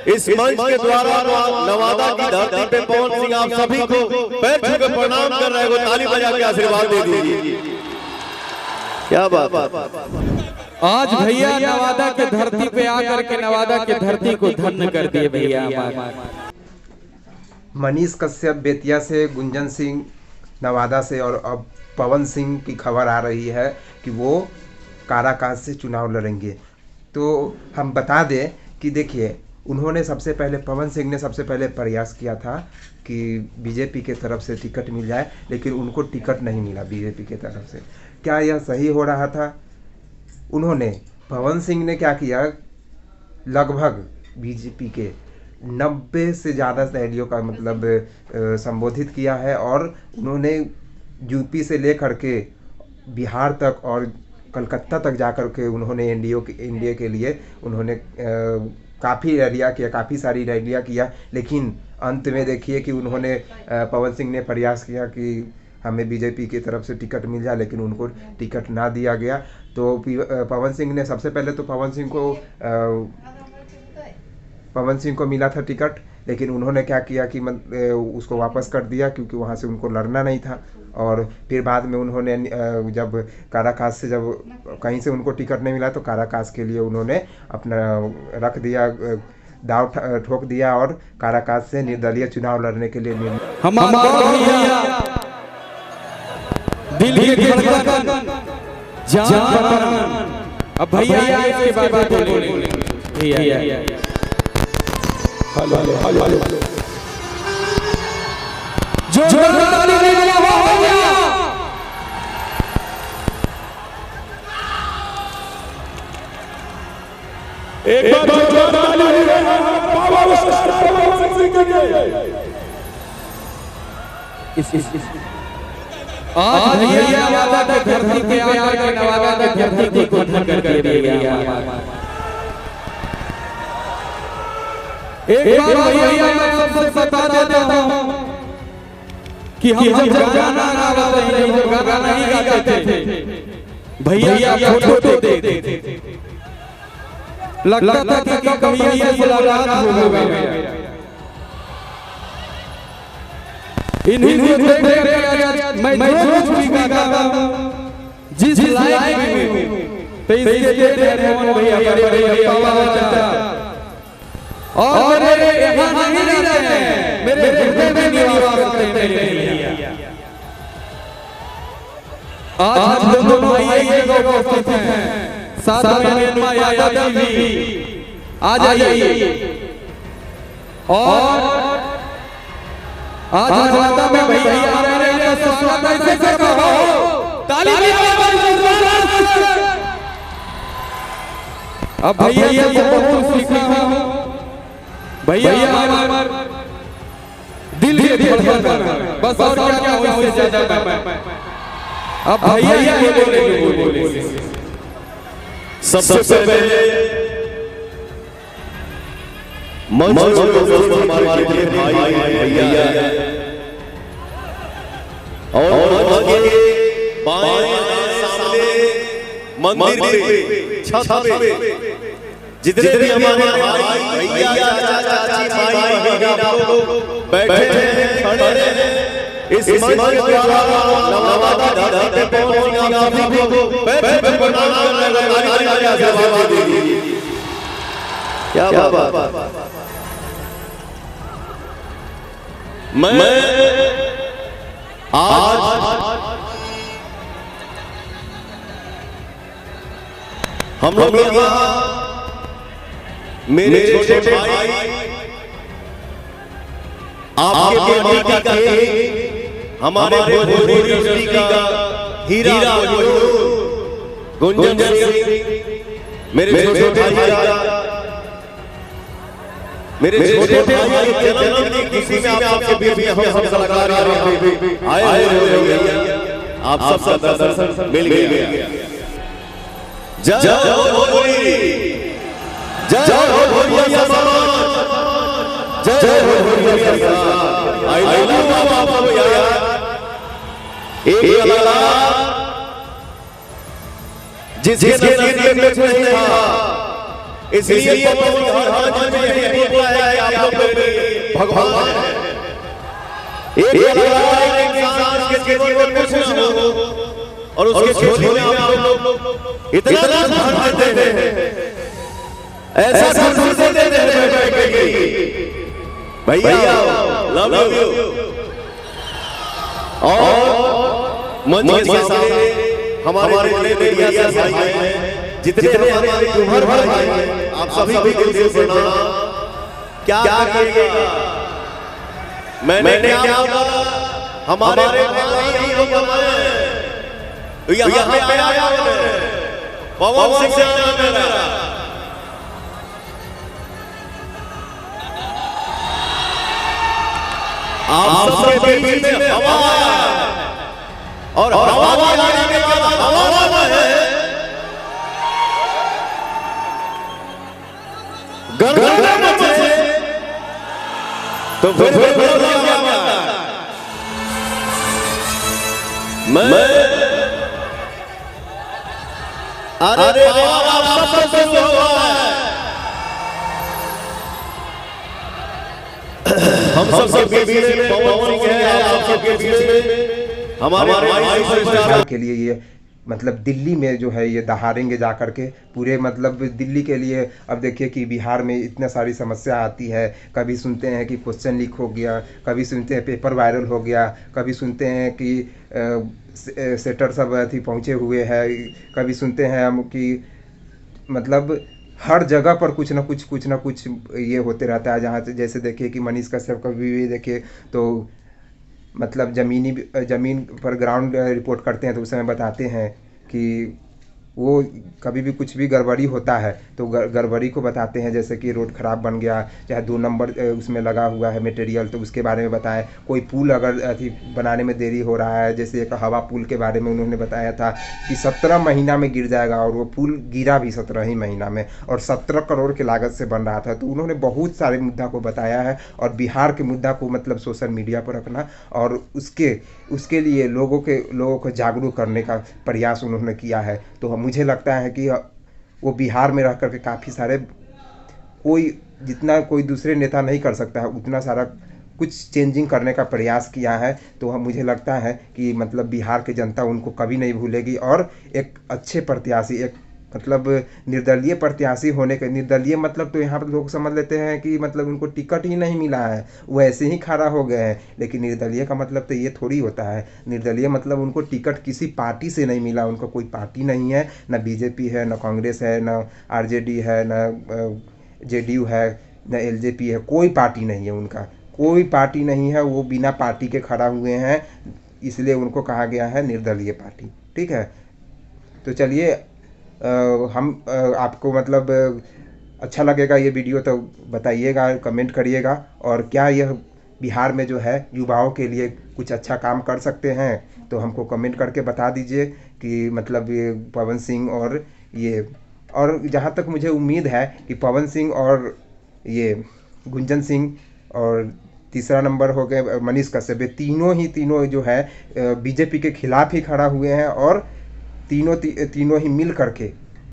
इस मंच के द्वारा नवादा की धरती पे पवन सिंह आप सभी को पैर छू के प्रणाम कर रहे हो, ताली बजा के आशीर्वाद दे दीजिए। क्या बात। आज भैया नवादा के धरती पे आकर के नवादा के धरती को धन्य कर दिए भैया। मनीष कश्यप बेतिया से, गुंजन सिंह नवादा से, और अब पवन सिंह की खबर आ रही है कि वो काराकाट से चुनाव लड़ेंगे। तो हम बता दें कि देखिए, उन्होंने सबसे पहले, पवन सिंह ने सबसे पहले प्रयास किया था कि बीजेपी के तरफ से टिकट मिल जाए, लेकिन उनको टिकट नहीं मिला बीजेपी के तरफ से। क्या यह सही हो रहा था? उन्होंने, पवन सिंह ने क्या किया, लगभग बीजेपी के 90 से ज़्यादा रैलियों का मतलब संबोधित किया है, और उन्होंने यूपी से लेकर के बिहार तक और कलकत्ता तक जाकर के उन्होंने एनडीए के लिए उन्होंने काफ़ी रैलियाँ किया, काफ़ी सारी रैलियाँ किया। लेकिन अंत में देखिए कि उन्होंने, पवन सिंह ने प्रयास किया कि हमें बीजेपी की तरफ से टिकट मिल जाए, लेकिन उनको टिकट ना दिया गया। तो पवन सिंह ने सबसे पहले तो पवन सिंह को मिला था टिकट, लेकिन उन्होंने क्या किया कि उसको वापस कर दिया, क्योंकि वहाँ से उनको लड़ना नहीं था। और फिर बाद में उन्होंने जब काराकाट से, जब कहीं से उनको टिकट नहीं मिला, तो काराकाट के लिए उन्होंने अपना रख दिया, दाव ठोक दिया, और काराकाट से निर्दलीय चुनाव लड़ने के लिए अब भैया इसके बाद भैया जो एक बार आज भैया नवादा के धरती पे आकर के नवादा के धरती को धन्य कर दिया। एक बार भैया मैं सबसे बता देता हूँ कि हम जब गाना गाते हैं, जब गाना नहीं गाते थे, भैया फोटो देते लगता था कि कभी ये मुलाकात होगा। इन्हीं को देख कर मैं जो कुछ भी गाता हूँ, जिस लायक में, तो इसके लिए भैया और मेरे यहाँ नहीं रहते हैं, मेरे हृदय में निवास करते हैं मेरे भैया। आज दोनों भाई को उपस्थित हैं, साथ में माया यादव भी आ जाइए। और आज नवादा में भैया आ रहे हैं, तो स्वागत ऐसे करो, ताली अब भैया बहुत सीखा हूँ भैया, दिल धड़कन बस, और क्या हो इससे ज्यादा। अब भैया बोले सबसे पहले मंच हमारे भाई भैया, और आगे बाएं सामने मंदिर पे, छत पे जितने भी हमारे भाई भैया, चाचा चाची, भाई लोग बैठे हैं, खड़े हैं, इस मंच के द्वारा नवादा की धरती पे पवन सिंह आप सभी को पैर छू के प्रणाम कर रहे हो, ताली बजा के आशीर्वाद दे दीजिए। क्या बात। मैं आज हम लोग यहाँ मेरे छोटे भाई आपके माटी का केक, हमारे भोजपुरी इंडस्ट्री का हीरा गुंजन सिंह, मेरे छोटे भाई, मेरे छोटे भाई के जन्मदिन की खुशी में आपके बीच में हम सब कलाकार आए हुए हैं। आप सबका दर्शन मिल गया। जय हो भोजपुरी, जय हो भोजपुरिया समाज, जय हो भोजपुरिया समाज। आई लव यू बाबा भैया। एक कलाकार जिसके नसीब में कुछ नहीं था, इसलिए पवन सिंह हर मंच में यही बोलता है आप मेरे भगवान हैं। एक इंसान के जीवन में खुश हो और उसके झोले में आप लोग इतना भर देते हैं, ऐसा खुशी देते हैं भैया लव यू। और मंच के सामने हमारे बड़े मीडिया से भाई हैं, जितने हमारे उम्र भाई हैं, आप सभी भी दिल से सुना क्या कहेगा। मैंने क्या बोला, हमारे भाई लोग यहाँ पे आया पवन सिंह से नाम है मेरा। आप सबके बीच में हवा और हवा आने के बाद हवा है गर्दन मचे तो फिर मैं अरे आप सबसे हम सबके बीच में पवन सिंह है, आप सबके बीच में हमारे सुपरस्टार के लिए ये मतलब दिल्ली में जो है ये दहाड़ेंगे जा कर के पूरे मतलब दिल्ली के लिए। अब देखिए कि बिहार में इतना सारी समस्या आती है, कभी सुनते हैं कि क्वेश्चन लीक हो गया, कभी सुनते हैं पेपर वायरल हो गया, कभी सुनते हैं कि सेटर सब अथी पहुँचे हुए हैं, कभी सुनते हैं हम कि मतलब हर जगह पर कुछ ना कुछ ये होते रहता है। जहाँ से जैसे देखिए कि मनीष कश्यप का भी देखिए तो मतलब ज़मीन पर ग्राउंड रिपोर्ट करते हैं तो उस समय बताते हैं कि वो कभी भी कुछ भी गड़बड़ी होता है तो गड़बड़ी को बताते हैं, जैसे कि रोड ख़राब बन गया, चाहे 2 नंबर उसमें लगा हुआ है मटेरियल तो उसके बारे में बताएं। कोई पुल अगर अथी बनाने में देरी हो रहा है, जैसे एक हवा पुल के बारे में उन्होंने बताया था कि 17 महीना में गिर जाएगा, और वो पुल गिरा भी 17 ही महीना में और 17 करोड़ की लागत से बन रहा था। तो उन्होंने बहुत सारे मुद्दा को बताया है और बिहार के मुद्दा को मतलब सोशल मीडिया पर रखना और उसके लिए लोगों को जागरूक करने का प्रयास उन्होंने किया है। तो मुझे लगता है कि वो बिहार में रह करके काफ़ी सारे जितना कोई दूसरे नेता नहीं कर सकता है उतना सारा कुछ चेंजिंग करने का प्रयास किया है। तो मुझे लगता है कि मतलब बिहार की जनता उनको कभी नहीं भूलेगी और एक अच्छे प्रत्याशी, एक मतलब निर्दलीय प्रत्याशी होने के, निर्दलीय मतलब तो यहाँ पर लोग समझ लेते हैं कि मतलब उनको टिकट ही नहीं मिला है, वो ऐसे ही खड़ा हो गए हैं, लेकिन निर्दलीय का मतलब तो ये थोड़ी होता है। निर्दलीय मतलब उनको टिकट किसी पार्टी से नहीं मिला, उनका कोई पार्टी नहीं है, ना बीजेपी है, ना कांग्रेस है, ना आरजेडी है, ना जेडीयू है, ना एलजेपी है, कोई पार्टी नहीं है, उनका कोई पार्टी नहीं है, वो बिना पार्टी के खड़ा हुए हैं, इसलिए उनको कहा गया है निर्दलीय पार्टी। ठीक है, तो चलिए हम आपको मतलब अच्छा लगेगा ये वीडियो तो बताइएगा, कमेंट करिएगा, और क्या यह बिहार में जो है युवाओं के लिए कुछ अच्छा काम कर सकते हैं तो हमको कमेंट करके बता दीजिए कि मतलब ये पवन सिंह और जहाँ तक मुझे उम्मीद है कि पवन सिंह और ये गुंजन सिंह और तीसरा नंबर हो गए मनीष कश्यप, तीनों जो है बीजेपी के खिलाफ ही खड़ा हुए हैं और तीनों ही मिल करके